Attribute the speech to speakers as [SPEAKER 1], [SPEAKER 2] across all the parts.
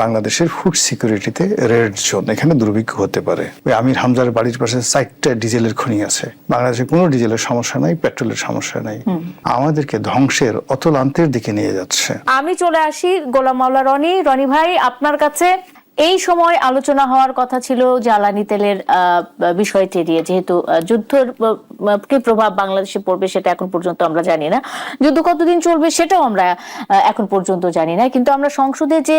[SPEAKER 1] বাংলাদেশের food সিকিউরিটিতে red zone, এখানে দুর্ভিক্ষ হতে পারে। ওই আমির হামজার বাড়ির পাশে 4টা ডিজেলের খনি আছে, বাংলাদেশে কোনো ডিজেলের সমস্যা নাই, পেট্রোলের সমস্যা নাই, আমাদেরকে ধ্বংসের অতলান্তের দিকে নিয়ে যাচ্ছে।
[SPEAKER 2] আমি চলে আসি গোলাম মাওলা রনি। রনি ভাই, আপনার কাছে এই সময় আলোচনা হওয়ার কথা ছিল জ্বালানি তেলের বিষয়টি নিয়ে, যেহেতু যুদ্ধের কি প্রভাব বাংলাদেশে পড়বে সেটা এখন পর্যন্ত আমরা জানি না, যুদ্ধ কতদিন চলবে সেটাও আমরা এখন পর্যন্ত জানি না। কিন্তু আমরা সংসদে যে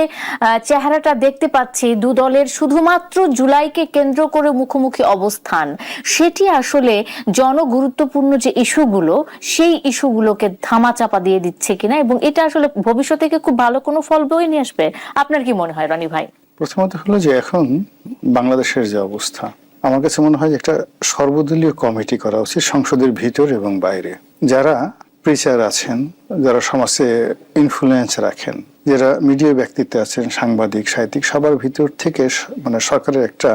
[SPEAKER 2] চেহারাটা দেখতে পাচ্ছি, দু দলের শুধুমাত্র জুলাইকে কেন্দ্র করে মুখোমুখি অবস্থান, সেটি আসলে জনগুরুত্বপূর্ণ যে ইস্যুগুলো, সেই ইস্যুগুলোকে ধামাচাপা দিয়ে দিচ্ছে কিনা, এবং এটা আসলে ভবিষ্যৎ থেকে খুব ভালো কোনো ফল বয়ে নিয়ে আসবে, আপনার কি মনে হয় রনি ভাই?
[SPEAKER 1] প্রথমত হলো যে এখন বাংলাদেশের যে অবস্থা, আমার কাছে মনে হয় যে একটা সর্বদলীয় কমিটি করা উচিত সংসদের ভিতর এবং বাইরে। যারা প্রিচার আছেন, যারা সমাজে ইনফ্লুয়েন্স রাখেন, যারা মিডিয়া ব্যক্তিত্ব আছেন, সাংবাদিক, সাহিত্যিক, সবার ভিতর থেকে মানে সরকারের একটা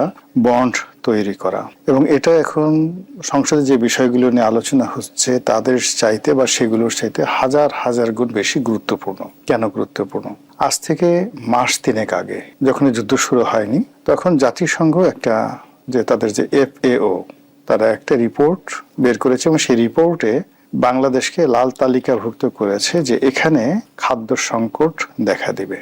[SPEAKER 1] বন্ড তৈরি করা। এবং এটা এখন সংসদে যে বিষয়গুলো নিয়ে আলোচনা হচ্ছে তাদের চাইতে বা সেগুলোর চাইতে হাজার হাজার গুণ বেশি গুরুত্বপূর্ণ। কেন গুরুত্বপূর্ণ? আজ থেকে মাস 3 আগে যখন যুদ্ধ শুরু হয়নি, তখন জাতিসংঘ একটা যে তাদের যে FAO, তারা একটা রিপোর্ট বের করেছে এবং সেই রিপোর্টে বাংলাদেশকে লাল তালিকাভুক্ত করেছে যে এখানে খাদ্য সংকট দেখা দিবে।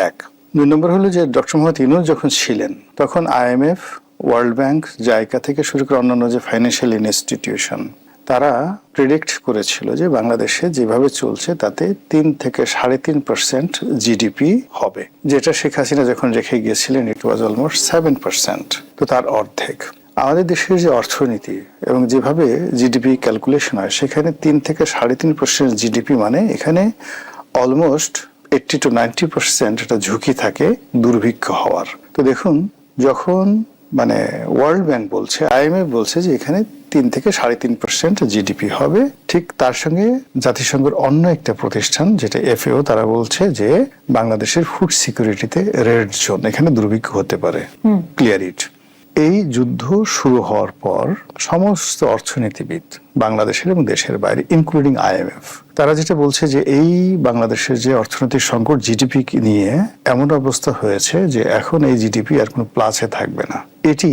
[SPEAKER 1] 1 2 নম্বর হলো যে ডক্টর মোহাম্মদ ইউনূস যখন ছিলেন তখন IMF, ওয়ার্ল্ড ব্যাংক, জাইকা থেকে শুরু করে অন্যান্য যে ফাইন্যান্সিয়াল ইনস্টিটিউশন, তারা প্রেডিক্ট করেছিল যে বাংলাদেশে যেভাবে চলছে তাতে 3 থেকে 3.5% জিডিপি হবে, যেটা শেখ হাসিনা যখন রেখে গিয়েছিলেন ইট ওয়াজ অলমোস্ট 7%, তো তার অর্ধেক। আমাদের দেশের যে অর্থনীতি এবং যেভাবে জিডিপি ক্যালকুলেশন হয়, সেখানে 3 থেকে 3.5% জিডিপি মানে এখানে অলমোস্ট 80 to 90% একটা ঝুঁকি থাকে দুর্ভিক্ষ হওয়ার। তো দেখুন, যখন মানে ওয়ার্ল্ড ব্যাংক বলছে, IMF বলছে যে এখানে 3 থেকে 3.5% জিডিপি হবে, ঠিক তার সঙ্গে জাতিসংঘের অন্য একটা প্রতিষ্ঠান যেটা FAO, তারা বলছে যে বাংলাদেশের ফুড সিকিউরিটিতে রেড জোন, এখানে দুর্ভিক্ষ হতে পারে, ক্লিয়ার ইট। এই যুদ্ধ শুরু হওয়ার পর সমস্ত অর্থনীতিবিদ বাংলাদেশের এবং দেশের বাইরে, ইনক্লুডিং IMF, তারা যেটা বলছে যে এই বাংলাদেশের যে অর্থনৈতিক সংকট, জিডিপি নিয়ে এমন অবস্থা হয়েছে যে এখন এই জিডিপি আর কোনো প্লাসে থাকবে না, এটি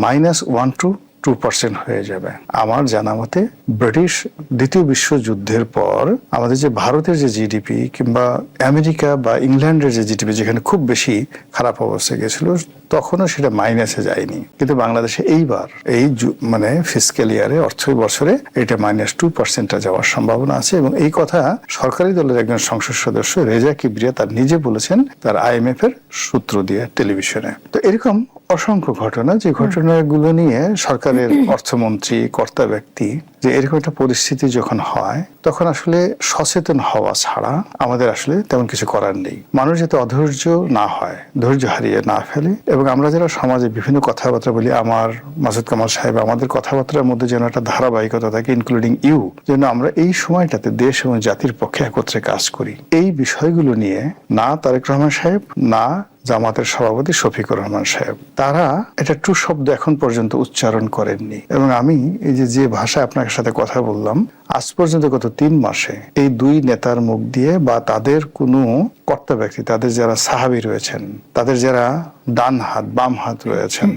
[SPEAKER 1] -1 to 2% হয়ে যাবে। আমার জানা মতে ব্রিটিশ দ্বিতীয় বিশ্বযুদ্ধের পর আমাদের যে ভারতের যে জিডিপি কিংবা আমেরিকা বা ইংল্যান্ডের যে জিডিপি, যেখানে খুব বেশি খারাপ অবস্থা গেছিল, তখনও সেটা মাইনাসে যায়নি। কিন্তু বাংলাদেশে এইবার এই মানে ফিসক্যাল ইয়ারে, অর্থ বছরে, এটা -2% যাওয়ার সম্ভাবনা আছে। এবং এই কথা সরকারি দলের একজন সংসদ সদস্য রেজা কিবরিয়া তার নিজে বলেছেন তার IMF এর সূত্র দিয়ে টেলিভিশনে। তো এরকম অসংখ্য ঘটনা, যে ঘটনাগুলো নিয়ে সরকারের অর্থমন্ত্রী, কর্তা ব্যক্তি, যে এরকম একটা পরিস্থিতি যখন হয় তখন আসলে সচেতন হওয়া ছাড়া আমাদের আসলে তেমন কিছু করার নেই। মানুষ যাতে অধৈর্য না হয়, ধৈর্য হারিয়ে না ফেলে। এবং আমরা যারা সমাজে বিভিন্ন কথাবার্তা বলি, আমার মাসুদ কামাল সাহেব, আমাদের কথাবার্তার মধ্যে যেন একটা ধারাবাহিকতা থাকে, ইনক্লুডিং ইউ, যেন আমরা এই সময়টাতে দেশ এবং জাতির পক্ষে একত্রে কাজ করি। এই বিষয়গুলো নিয়ে না তারেক রহমান সাহেব, না জামাতের সভাপতি শফিকুর রহমান সাহেব, তারা এটা ট্রু শব্দ এখন পর্যন্ত উচ্চারণ করেননি। এবং আমি এই যে ভাষায় আপনার সাথে কথা বললাম, আজ পর্যন্ত গত 3 মাসে এই 2 নেতার মুখ দিয়ে বা তাদের কোনো কর্তা ব্যক্তি, তাদের যারা সাহাবী রয়েছেন, তাদের যারা ডান হাত বাম হাত রয়েছেন,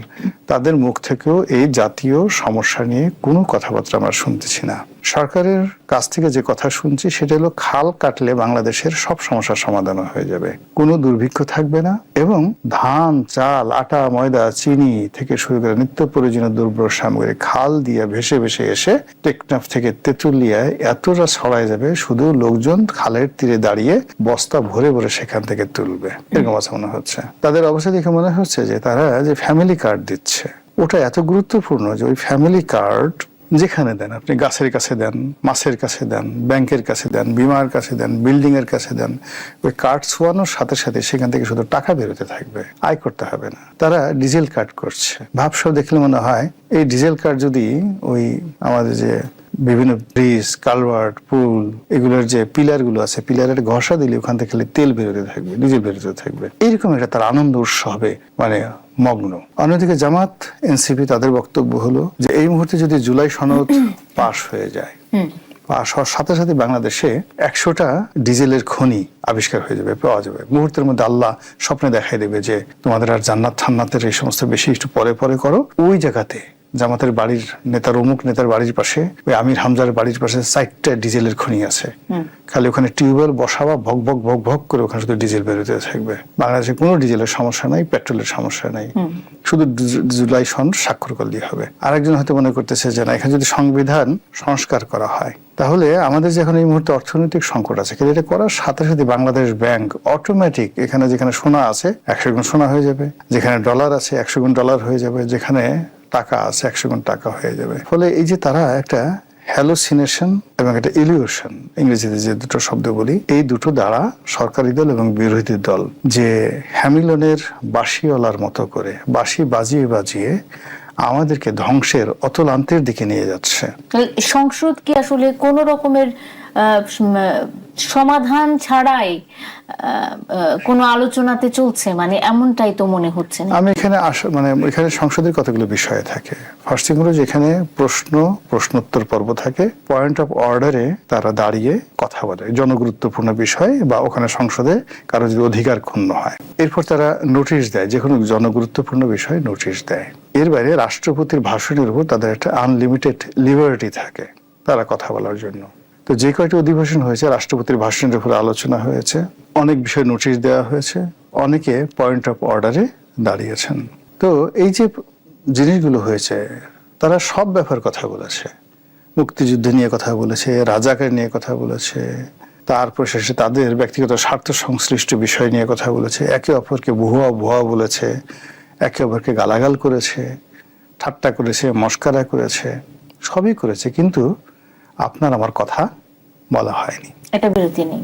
[SPEAKER 1] তাদের মুখ থেকেও এই জাতীয় সমস্যা নিয়ে কোনো কথাবার্তা আমরা শুনতেছি না। সরকারের কাছ থেকে যে কথা শুনছি সেটা হলো খাল কাটলে বাংলাদেশের সব সমস্যার সমাধান হয়ে যাবে, কোনো দুর্ভিক্ষ থাকবে না, এবং ধান, চাল, আটা, ময়দা, চিনি থেকে শুরু করে নিত্য প্রয়োজনীয় দুর্বল সামগ্রী খাল দিয়ে ভেসে ভেসে এসে টেকনাফ থেকে তেঁতুলিয়ায় এতটা ছড়ায় যাবে, শুধু লোকজন খালের তীরে দাঁড়িয়ে বস্তা ভরে ভরে সেখান থেকে তুলবে, এরকম অবস্থা মনে হচ্ছে। তাদের অবস্থা দেখে মনে হচ্ছে যে তারা যে ফ্যামিলি কার্ড দিচ্ছে, ওটা এত গুরুত্বপূর্ণ যে ওই ফ্যামিলি কার্ড যেখানে দেন, আপনি গাছের কাছে দেন, মাছের কাছে দেন, ব্যাংকের কাছে দেন, বিমার কাছে দেন, বিল্ডিং এর কাছে দেন, ওই কার্ড ছোঁয়ানোর সাথে সাথে সেখান থেকে শুধু টাকা বেরোতে থাকবে, আয় করতে হবে না। তারা ডিজেল কার্ড করছে, ভাবসব দেখলে মনে হয় এই ডিজেল কার্ড যদি ওই আমাদের যে বিভিন্ন ব্রিজ, কালভার্ট, পুল, এগুলোর যে পিলার গুলো আছে, পিলারের ঘষা দিলে ওখান থেকে তেল বেরোতে থাকবে, ডিজেল বেরোতে থাকবে, এইরকম একটা তার আনন্দ উৎসবে মানে মগ্ন। অন্যদিকে জামাত, এনসিপি, তাদের বক্তব্য হলো যে এই মুহূর্তে যদি জুলাই সনদ পাশ হয়ে যায় পাস হওয়ার সাথে সাথে বাংলাদেশে 100টা ডিজেলের খনি আবিষ্কার হয়ে যাবে, পাওয়া যাবে মুহূর্তের মধ্যে। আল্লাহ স্বপ্নে দেখাই দেবে যে তোমাদের আর জান্নাত ঠান্নাতের এই সমস্ত বেশি একটু পরে পরে করো। ওই জায়গাতে জামাতের বাড়ির নেতার, অমুক নেতার বাড়ির পাশে, ওই আমির হামজার বাড়ির পাশে 4টা ডিজেলের খনি আছে। খালি ওখানে টিউবওয়েল বসাবা, ভক ভক ভক ভক করে ওখানে শুধু ডিজেল বেরোতে থাকবে। বাংলাদেশে কোনো ডিজেলের সমস্যা নাই, পেট্রোলের সমস্যা নাই, শুধু জুলাই সন স্বাক্ষর করলেই হবে। আরেকজন হয়তো মনে করতেছে যে না, এখানে যদি সংবিধান সংস্কার করা হয় তাহলে আমাদের যে এখন এই মুহূর্তে অর্থনৈতিক সংকট আছে, কিন্তু এটা করার সাথে সাথে বাংলাদেশ ব্যাংক অটোমেটিক এখানে যেখানে সোনা আছে 100 গুণ সোনা হয়ে যাবে, যেখানে ডলার আছে 100 গুণ ডলার হয়ে যাবে, যেখানে টাকা আছে 100 গুণ টাকা হয়ে যাবে। ফলে এই যে তারা একটা হ্যালোসিনেশন এবং একটা ইলিউশন, ইংরেজিতে যে দুটো শব্দ বলি, এই দুটো দ্বারা সরকারি দল এবং বিরোধী দল যে হ্যামিলনের বাঁশিওয়ালার মতো করে বাঁশি বাজিয়ে বাজিয়ে আমাদেরকে ধ্বংসের অতলান্তের দিকে নিয়ে যাচ্ছে।
[SPEAKER 2] সংসদ কি আসলে কোন রকমের সমাধান ছাড়াই কোন আলোচনাতে চলছে? মানে এমনটাই তো মনে হচ্ছে না।
[SPEAKER 1] আমি এখানে মানে এখানে সংসদের কতগুলো বিষয় থাকে। ফার্স্ট থিং হলো যে এখানে প্রশ্নোত্তর পর্ব থাকে, পয়েন্ট অফ অর্ডারে তারা দাঁড়িয়ে কথা বলে জনগুরুত্বপূর্ণ বিষয়, বা ওখানে সংসদে কারো যদি অধিকার ক্ষুণ্ণ হয়, এরপর তারা নোটিশ দেয়, যে কোনো জনগুরুত্বপূর্ণ বিষয়ে নোটিশ দেয়। এর বাইরে রাষ্ট্রপতির ভাষণের উপর তাদের একটা আনলিমিটেড লিবার্টি থাকে তারা কথা বলার জন্য। তো যে কয়টি অধিবেশন হয়েছে রাষ্ট্রপতির ভাষণের উপরে আলোচনা হয়েছে, অনেক বিষয়ে নোটিশ দেওয়া হয়েছে, অনেকে পয়েন্ট অফ অর্ডারে দাঁড়িয়েছেন। তো এই যে জিনিসগুলো হয়েছে, তারা সব ব্যাপার কথা বলেছে, মুক্তিযুদ্ধ নিয়ে কথা বলেছে, রাজাকার নিয়ে কথা বলেছে, তারপর শেষে তাদের ব্যক্তিগত স্বার্থ সংশ্লিষ্ট বিষয় নিয়ে কথা বলেছে, একে অপরকে ভুয়া ভুয়া বলেছে, একে অপরকে গালাগাল করেছে, ঠাট্টা করেছে, মস্কারা করেছে, সবই করেছে, কিন্তু আপনার আমার কথা বলা হয়নি।
[SPEAKER 2] এটা বিরতি নেই।